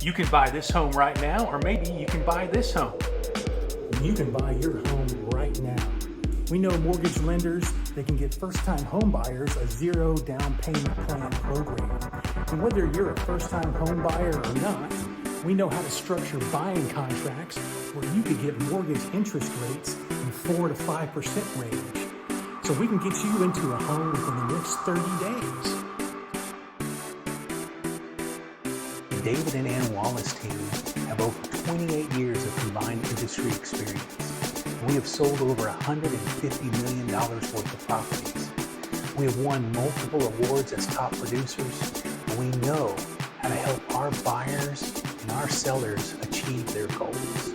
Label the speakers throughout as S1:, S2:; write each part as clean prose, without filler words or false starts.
S1: You can buy this home right now, or maybe you can buy this home. You can buy your home right now. We know mortgage lenders, they can get first-time home buyers a zero down payment plan program. And whether you're a first-time home buyer or not, we know how to structure buying contracts where you could get mortgage interest rates in 4 to 5% range. So we can get you into a home within the next 30 days. The David and Ann Wallace team have over 28 years of combined industry experience. We have sold over $150 million worth of properties. We have won multiple awards as top producers, and we know how to help our buyers and our sellers achieve their goals.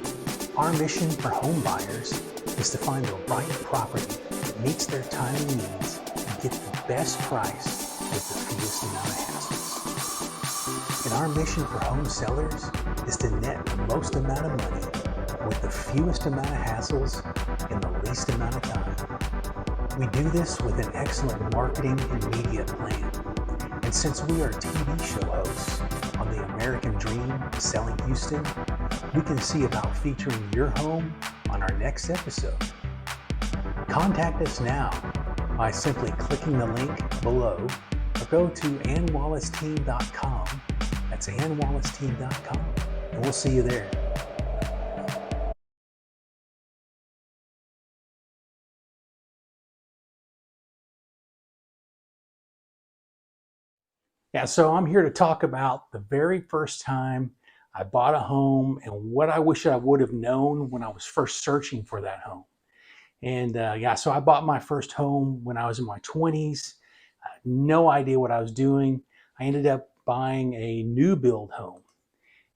S1: Our mission for home buyers is to find the right property that meets their time and needs and get the best price with the fewest amount of hassles. And our mission for home sellers is to net the most amount of money with the fewest amount of hassles in the least amount of time. We do this with an excellent marketing and media plan. And since we are TV show hosts on the American Dream Selling Houston, we can see about featuring your home on our next episode. Contact us now by simply clicking the link below or go to annwallaceteam.com. That's annwallaceteam.com, and we'll see you there. Yeah, so I'm here to talk about the very first time I bought a home and what I wish I would have known when I was first searching for that home. And so I bought my first home when I was in my 20s. I had no idea what I was doing. I ended up buying a new build home.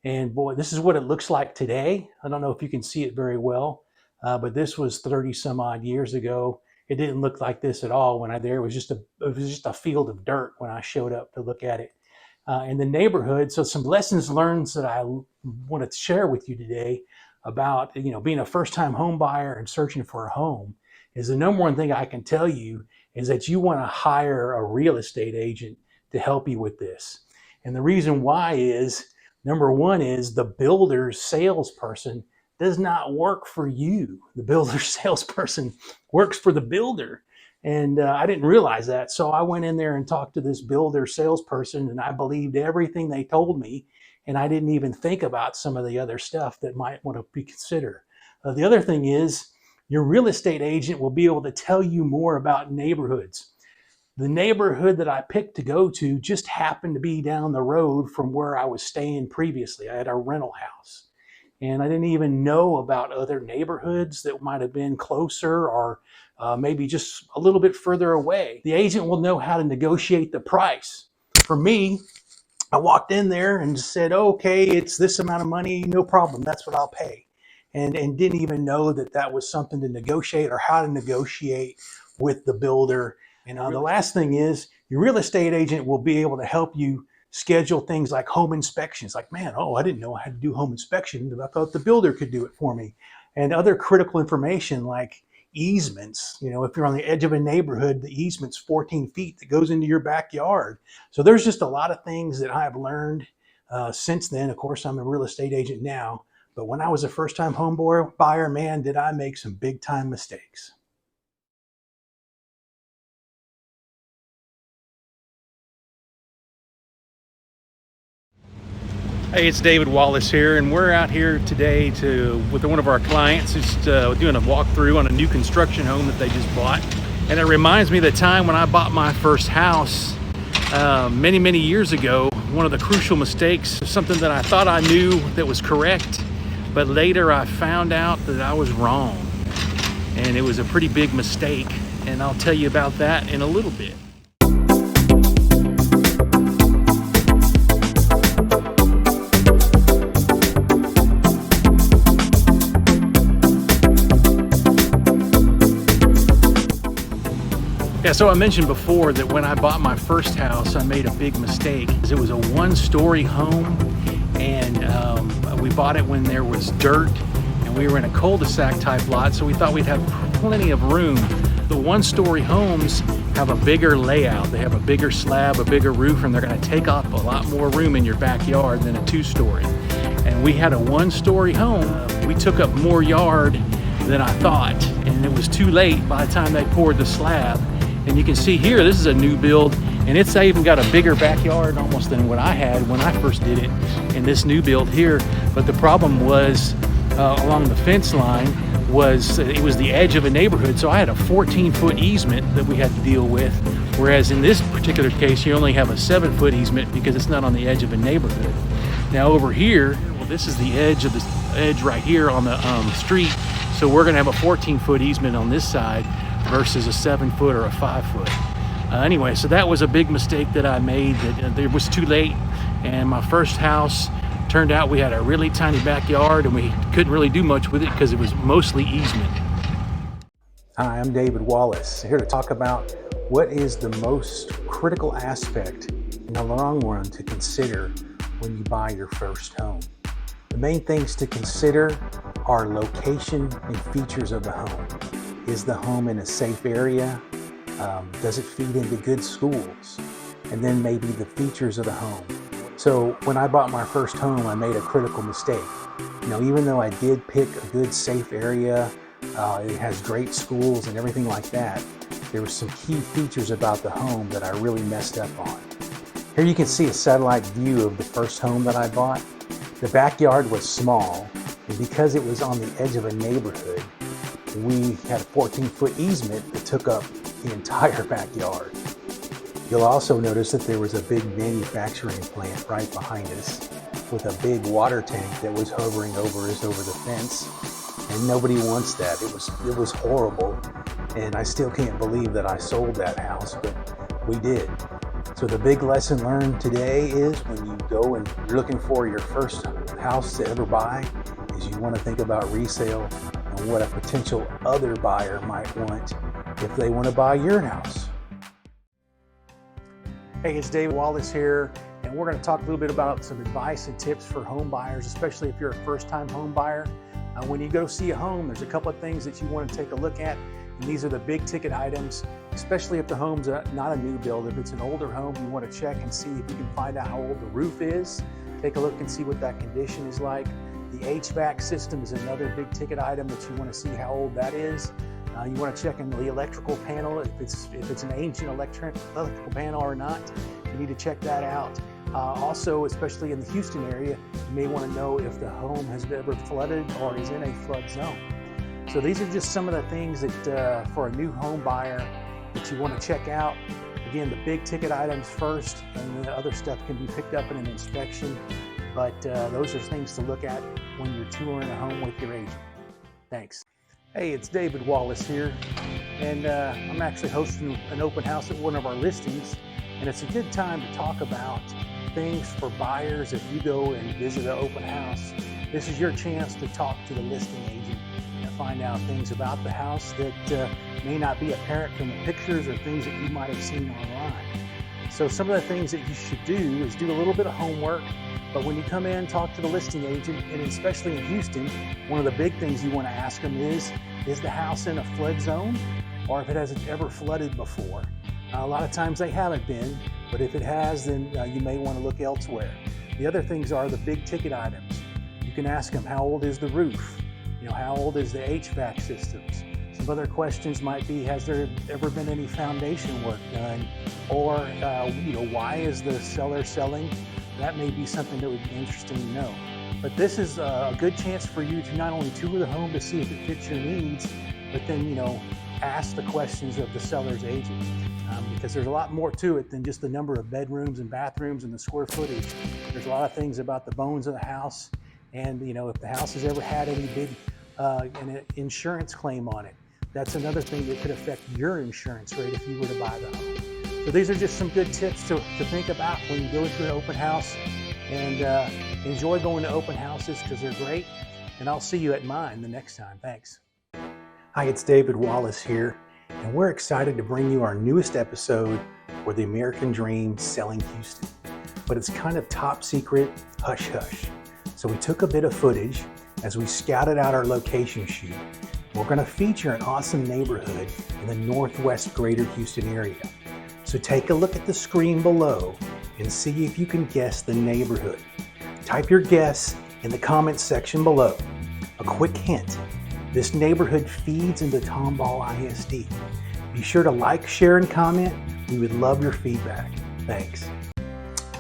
S1: And boy, this is what it looks like today. I don't know if you can see it very well, but this was 30 some odd years ago. It didn't look like this at all when it was just a field of dirt when I showed up to look at it. In the neighborhood, so some lessons learned that I wanted to share with you today about being a first-time home buyer and searching for a home is the number one thing I can tell you is that you want to hire a real estate agent to help you with this. And the reason why is, number one is the builder's salesperson does not work for you. The builder salesperson works for the builder. And I didn't realize that. So I went in there and talked to this builder salesperson, and I believed everything they told me. And I didn't even think about some of the other stuff that might want to be considered. The other thing is your real estate agent will be able to tell you more about neighborhoods. The neighborhood that I picked to go to just happened to be down the road from where I was staying previously. I had a rental house. And I didn't even know about other neighborhoods that might have been closer or maybe just a little bit further away. The agent will know how to negotiate the price. For me, I walked in there and said, okay, it's this amount of money, no problem, that's what I'll pay. And didn't even know that that was something to negotiate or how to negotiate with the builder. And the last thing is your real estate agent will be able to help you schedule things like home inspections. Like, man, I didn't know I had to do home inspections. I thought the builder could do it for me. And other critical information like easements. If you're on the edge of a neighborhood, the easement's 14 feet that goes into your backyard. So there's just a lot of things that I've learned since then. Of course, I'm a real estate agent now. But when I was a first-time home buyer, man, did I make some big-time mistakes. Hey, it's David Wallace here, and we're out here today with one of our clients who's doing a walkthrough on a new construction home that they just bought. And it reminds me of the time when I bought my first house many, many years ago. One of the crucial mistakes, something that I thought I knew that was correct, but later I found out that I was wrong. And it was a pretty big mistake, and I'll tell you about that in a little bit. Yeah, so I mentioned before that when I bought my first house, I made a big mistake. It was a one-story home, and we bought it when there was dirt, and we were in a cul-de-sac type lot, so we thought we'd have plenty of room. The one-story homes have a bigger layout. They have a bigger slab, a bigger roof, and they're going to take up a lot more room in your backyard than a two-story. And we had a one-story home. We took up more yard than I thought, and it was too late by the time they poured the slab. And you can see here, this is a new build, and it's even got a bigger backyard almost than what I had when I first did it in this new build here. But the problem was along the fence line was it was the edge of a neighborhood, so I had a 14-foot easement that we had to deal with, whereas in this particular case you only have a 7-foot easement because it's not on the edge of a neighborhood. Now over here, well, this is the edge of the edge right here on the street, so we're going to have a 14-foot easement on this side versus a 7-foot or a 5-foot. Anyway, so that was a big mistake that I made, that it was too late, and my first house turned out we had a really tiny backyard and we couldn't really do much with it because it was mostly easement. Hi, I'm David Wallace, here to talk about what is the most critical aspect in the long run to consider when you buy your first home. The main things to consider are location and features of the home. Is the home in a safe area? Does it feed into good schools? And then maybe the features of the home. So when I bought my first home, I made a critical mistake. You know, even though I did pick a good safe area, it has great schools and everything like that, there were some key features about the home that I really messed up on. Here you can see a satellite view of the first home that I bought. The backyard was small, and because it was on the edge of a neighborhood, we had a 14-foot easement that took up the entire backyard. You'll also notice that there was a big manufacturing plant right behind us with a big water tank that was hovering over us over the fence, and nobody wants that. It was horrible, and I still can't believe that I sold that house, but we did. So the big lesson learned today is when you go and you're looking for your first house to ever buy, is you want to think about resale and what a potential other buyer might want if they want to buy your house. Hey, it's David Wallace here, and we're going to talk a little bit about some advice and tips for home buyers, especially if you're a first-time home buyer. When you go see a home, there's a couple of things that you want to take a look at, and these are the big ticket items, especially if the home's not a new build. If it's an older home, you want to check and see if you can find out how old the roof is. Take a look and see what that condition is like. The HVAC system is another big ticket item that you want to see how old that is. You want to check in the electrical panel, if it's an ancient electrical panel or not. You need to check that out. Also, especially in the Houston area, you may want to know if the home has ever flooded or is in a flood zone. So these are just some of the things that for a new home buyer that you want to check out. Again, the big ticket items first, and the other stuff can be picked up in an inspection. But those are things to look at when you're touring a home with your agent. Thanks. Hey, it's David Wallace here, and I'm actually hosting an open house at one of our listings, and it's a good time to talk about things for buyers. If you go and visit an open house, this is your chance to talk to the listing agent and find out things about the house that may not be apparent from the pictures or things that you might have seen online. So some of the things that you should do is do a little bit of homework. But when you come in, talk to the listing agent, and especially in Houston, one of the big things you want to ask them is the house in a flood zone, or if it hasn't ever flooded before? A lot of times they haven't been, but if it has, then you may want to look elsewhere. The other things are the big ticket items. You can ask them, how old is the roof? You know, how old is the HVAC systems? Some other questions might be, has there ever been any foundation work done? Or, why is the seller selling? That may be something that would be interesting to know. But this is a good chance for you to not only tour the home to see if it fits your needs, but then, ask the questions of the seller's agent. Because there's a lot more to it than just the number of bedrooms and bathrooms and the square footage. There's a lot of things about the bones of the house. And, if the house has ever had any big an insurance claim on it, that's another thing that could affect your insurance rate if you were to buy the home. So these are just some good tips to think about when you go to an open house, and enjoy going to open houses because they're great. And I'll see you at mine the next time. Thanks. Hi, it's David Wallace here, and we're excited to bring you our newest episode for the American Dream Selling Houston. But it's kind of top secret, hush hush. So we took a bit of footage as we scouted out our location shoot, we're going to feature an awesome neighborhood in the Northwest Greater Houston area. So take a look at the screen below and see if you can guess the neighborhood. Type your guess in the comments section below. A quick hint, this neighborhood feeds into Tomball ISD. Be sure to like, share, and comment. We would love your feedback. Thanks.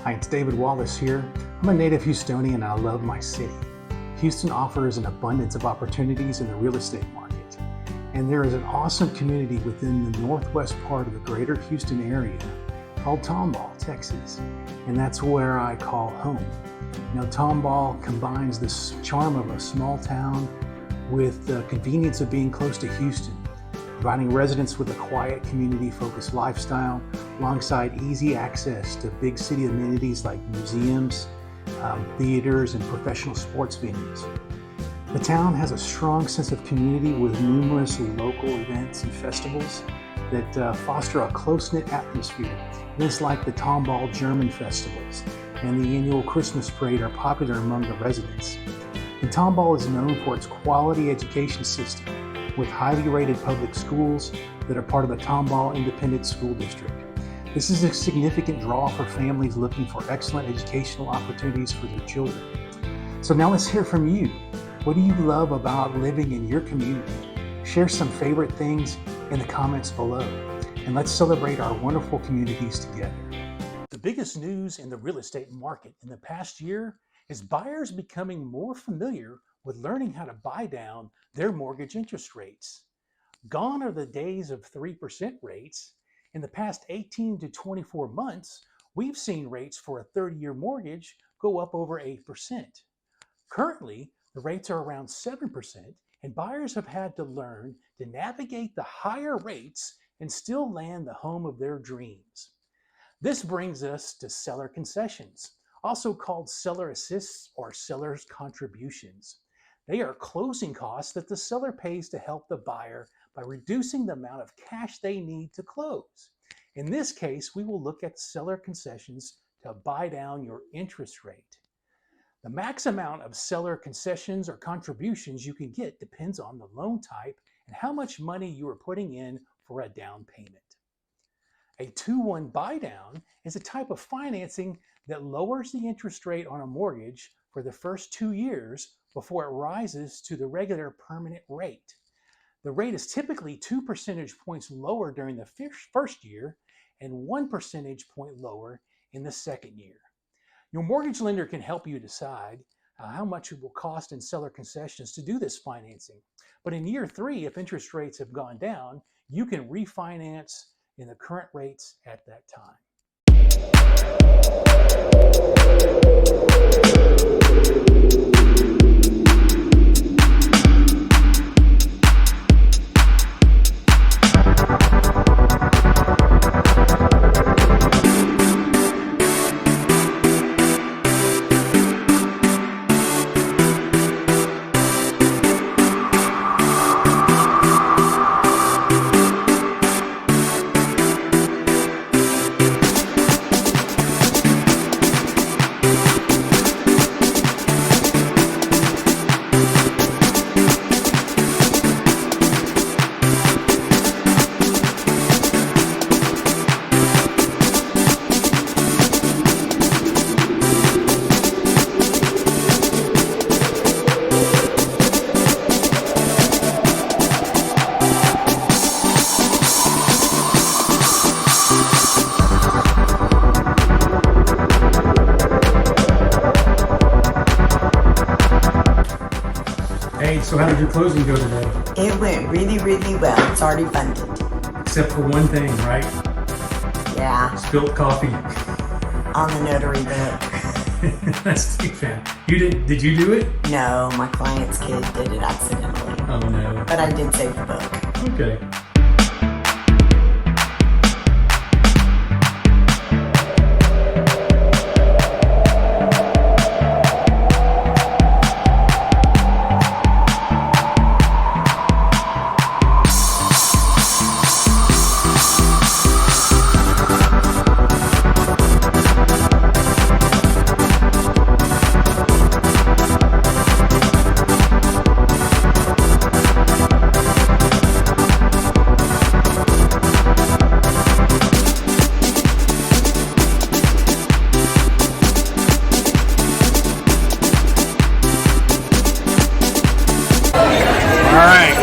S1: Hi, it's David Wallace here. I'm a native Houstonian and I love my city. Houston offers an abundance of opportunities in the real estate market. And there is an awesome community within the northwest part of the greater Houston area called Tomball, Texas. And that's where I call home. You know, Tomball combines the charm of a small town with the convenience of being close to Houston, providing residents with a quiet, community-focused lifestyle alongside easy access to big city amenities like museums, theaters, and professional sports venues. The town has a strong sense of community with numerous local events and festivals that foster a close-knit atmosphere. Events like the Tomball German festivals and the annual Christmas parade are popular among the residents. And Tomball is known for its quality education system with highly rated public schools that are part of the Tomball Independent School District. This is a significant draw for families looking for excellent educational opportunities for their children. So now let's hear from you. What do you love about living in your community? Share some favorite things in the comments below, and let's celebrate our wonderful communities together. The biggest news in the real estate market in the past year is buyers becoming more familiar with learning how to buy down their mortgage interest rates. Gone are the days of 3% rates. In the past 18 to 24 months, we've seen rates for a 30-year mortgage go up over 8%. Currently, the rates are around 7%, and buyers have had to learn to navigate the higher rates and still land the home of their dreams. This brings us to seller concessions, also called seller assists or seller's contributions. They are closing costs that the seller pays to help the buyer by reducing the amount of cash they need to close. In this case, we will look at seller concessions to buy down your interest rate. The max amount of seller concessions or contributions you can get depends on the loan type and how much money you are putting in for a down payment. A 2-1 buy down is a type of financing that lowers the interest rate on a mortgage for the first 2 years before it rises to the regular permanent rate. The rate is typically 2 percentage points lower during the first year and 1 percentage point lower in the second year. Your mortgage lender can help you decide how much it will cost in seller concessions to do this financing. But in year 3, if interest rates have gone down, you can refinance in the current rates at that time. Hey, so how did your closing go today?
S2: It went really, really well. It's already funded.
S1: Except for one thing, right?
S2: Yeah,
S1: Spilt coffee.
S2: on the notary book.
S1: That's too bad. Did you do it?
S2: No, my client's kid did it accidentally.
S1: Oh no.
S2: But I did save the book.
S1: Okay.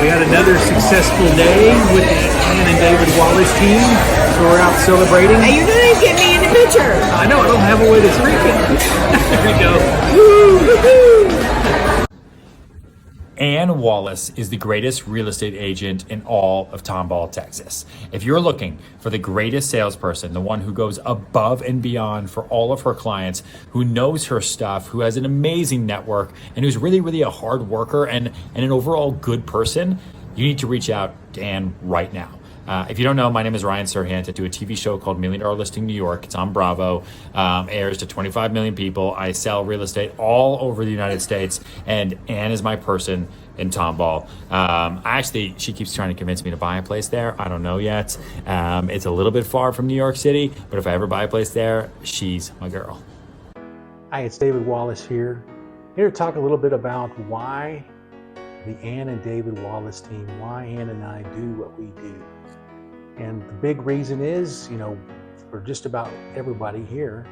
S1: We had another successful day with the Ann and David Wallace team, so we're out celebrating.
S2: Hey, you're gonna get me in the picture.
S1: I know, I don't have a way to streak it. There we go.
S3: Ann Wallace is the greatest real estate agent in all of Tomball, Texas. If you're looking for the greatest salesperson, the one who goes above and beyond for all of her clients, who knows her stuff, who has an amazing network, and who's really a hard worker and an overall good person, you need to reach out to Ann right now. If you don't know, my name is Ryan Serhant. I do a TV show called $1 Million Listing New York. It's on Bravo, airs to 25 million people. I sell real estate all over the United States, and Ann is my person in Tomball. She keeps trying to convince me to buy a place there. I don't know yet. It's a little bit far from New York City, but if I ever buy a place there, she's my girl.
S1: Hi, it's David Wallace here. Here to talk a little bit about why the Ann and David Wallace team, why Ann and I do what we do. And the big reason is, for just about everybody here,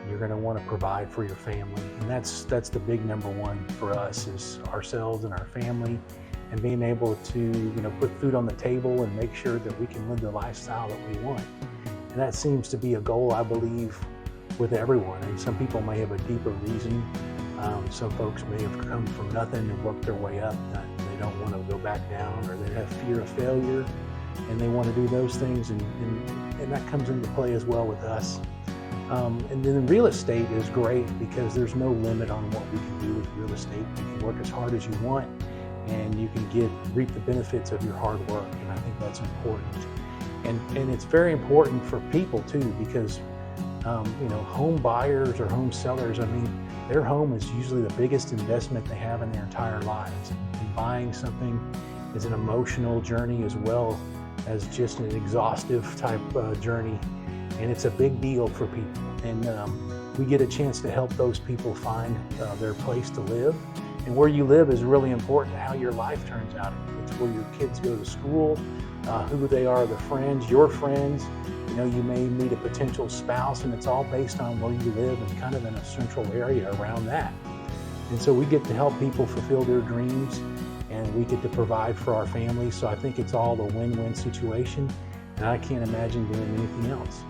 S1: you're going to want to provide for your family. And that's the big number one for us, is ourselves and our family, and being able to, put food on the table and make sure that we can live the lifestyle that we want. And that seems to be a goal, I believe, with everyone. And some people may have a deeper reason. Some folks may have come from nothing and worked their way up. They don't want to go back down, or they have fear of failure, and they want to do those things, and that comes into play as well with us. And then real estate is great because there's no limit on what we can do with real estate. You can work as hard as you want, and you can reap the benefits of your hard work, and I think that's important. And it's very important for people too, because home buyers or home sellers, their home is usually the biggest investment they have in their entire lives. And buying something is an emotional journey as well as just an exhaustive type journey, and it's a big deal for people. And we get a chance to help those people find their place to live. And where you live is really important to how your life turns out. It's where your kids go to school, who they are, the friends, your friends. You may meet a potential spouse, and it's all based on where you live and kind of in a central area around that. And so we get to help people fulfill their dreams, and we get to provide for our families. So I think it's all a win-win situation, and I can't imagine doing anything else.